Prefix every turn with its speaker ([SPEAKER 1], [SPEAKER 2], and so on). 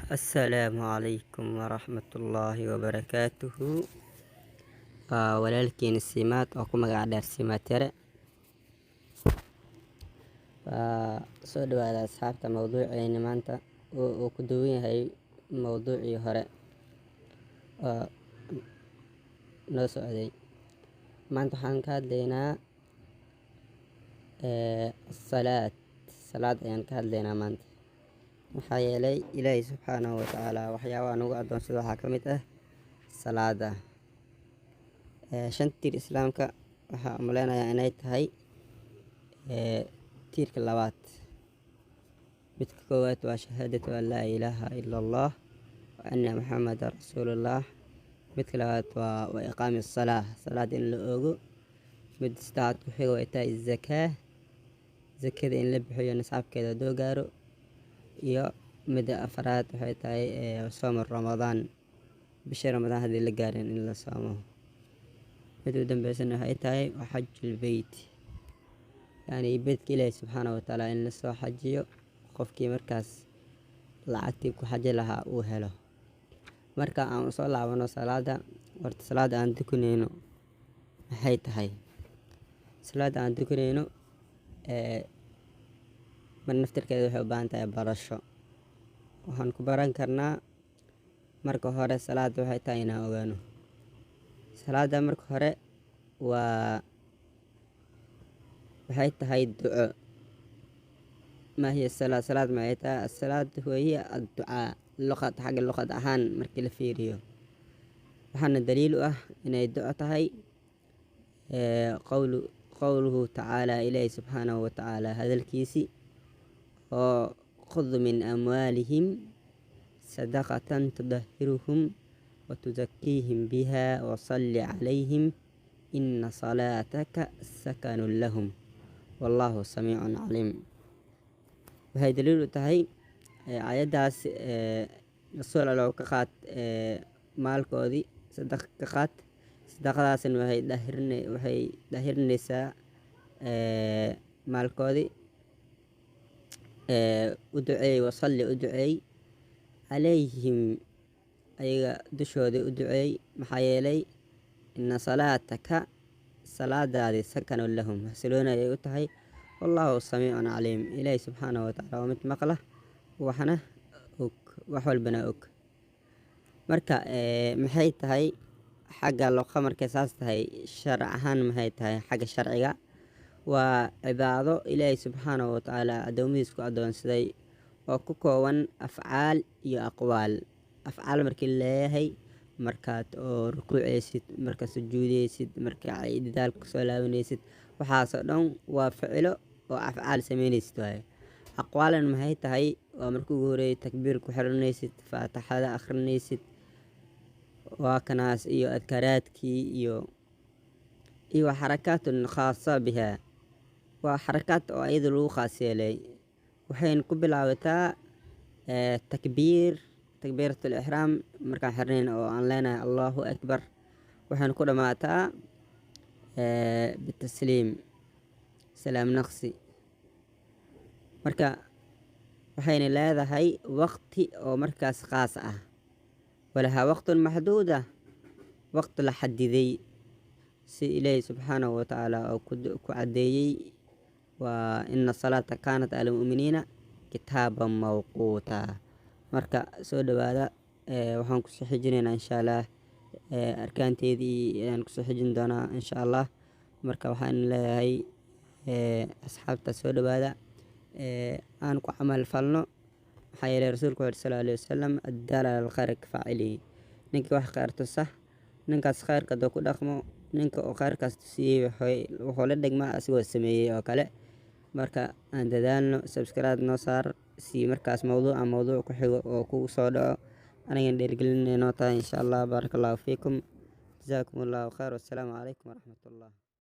[SPEAKER 1] السلام عليكم ورحمة الله وبركاته. walaalkiin simaad oo ku magac dheer simaad yare. Soo dhawaada asxaabta. Mawduuceena maanta uu ku duwan yahay mawduucii hore oo noo socday. Maanta waxaan ka hadlaynaa salaad ayaan ka hadlaynaa maanta. maxaa yeelay Ilaahay subxaanahu wa ta'aala waxyaabaha nagu adoonsada waxaa ka mid ah salaada. Shan tiir islaamka waxaa umaleynaya inay tahay tiirka labaad. midka koowaad waa shahaadatu an laa ilaaha ila allah wa anna muhammadan rasuulullah. midka labaad waa iqaami salaad in la oogo. mid saddexaad ku xiga waa tahay zakada in la bixiyo nisaabkeeda doo gaaro. iyo midda afraad waxay tahay soom ramadaan, bisha ramadaan haddii la gaarin in la soomo. midda ugu dambeysana waxay tahay xajul beyt, yani beydka ilaahay subxaanahu wa ta'aala in lasoo xajiyo qofkii markaas lacagtii ku xaji lahaa uu helo. marka aan usoo laabano salaada, horta salaada aan tukanayno maxay tahay? salaada aan tukanayno mar naftirkeeda waxay u baahan tahay barasho. waxaan ku baran karnaa marka hore salaada waxay tahay inaan ogaano. salaada marka hore waxay tahay duco. ما هي الصلاة؟ صلاة معيتها الصلاة هي الدعاء حق اللغة أهان مركي لفيريو. وحنا دليل إن الدعاء تهي قوله تعالى إليه سبحانه وتعالى هذا الكيسي خذ من أموالهم صدقة تطهرهم وتزكيهم بها وصل عليهم إن صلاتك سكن لهم والله سميع عليم. waxay daliil u tahay aayadaas rasuul Allah ka qaad maalkoodii sadaq ka qaad. sadaqadaasna waxay dahirinaysaa maalkoodii. u duceey wasalli u duceey calayhim ayaga dushoodii u duceey. maxaa yeelay inna salaataka salaadaadii sakanu lahum xasiloona ayay u tahay. والله سميع عليم. إلهي سبحانه وتعالى ومت مقله وحنا وحول بناؤك. مركا محي تهي حاجة لو خمر كساس تهي شرعهان محي تهي حاجة شرعية وعباده إلهي سبحانه وتعالى أدوميسكو أدون سدي وكوكوان أفعال يا أقوال. أفعال مركي الله مركات أو ركوعيسد مركا سجوديسد مركا عيد ذلك سلاونيسد waxaasoo dhan waa ficilo oo afcaal sameynaysid waaye. aqwaalan maxay tahay? waa marka ugu horeeyay takbiir ku xiranaysid, faatixada akhrinaysid, waa kanaas iyo adkaraadkii iyo xarakaatun khaasa biha. waa xarakaad oo iyada lagu khaas yeelay. waxayna ku bilaabataa takbiiratul ixraam markaan xirnayn oo aan leenahay allahu akbar. waxayna ku dhamaataa بالتسليم سلام نقصي. marka waxayna leedahay waqti oo markaas khaas ah. walaha waqtun maxduuda, waqti la xadiday si ilaahay subxaanahu wa ta'aala oo ku cadeeyay. waa inna salaata kaanat ala mu'miniina kitaaban mawquuta. marka soo dhawaada waxaan ku soo xijinaynaa insha Allah arkaanteedii ayaan ku soo xijin doonaa insha Allah. marka waxaan leeyahay asxaabta soo dhawaada aan ku camal falno. maxaa yeelay rasuulku sallallahu alayhi wasallam addaala al khayr faa'ili. ninka wax khayr tusa ninkaas khayrka doo ku dhaqmo ninka oo khayrkaas tusiyay wuxuu la dhigmaa asigoo sameeyay oo kale. marka aan dadaalno, subscribe noo saar si markaas mawduuc ku xigo oo ku soo dhaco aniga dhiirigelinayno tahay insha Allah. barakallahu fiikum, jazakumullahu khayr, wasalaamu calaykum waraxmatullah.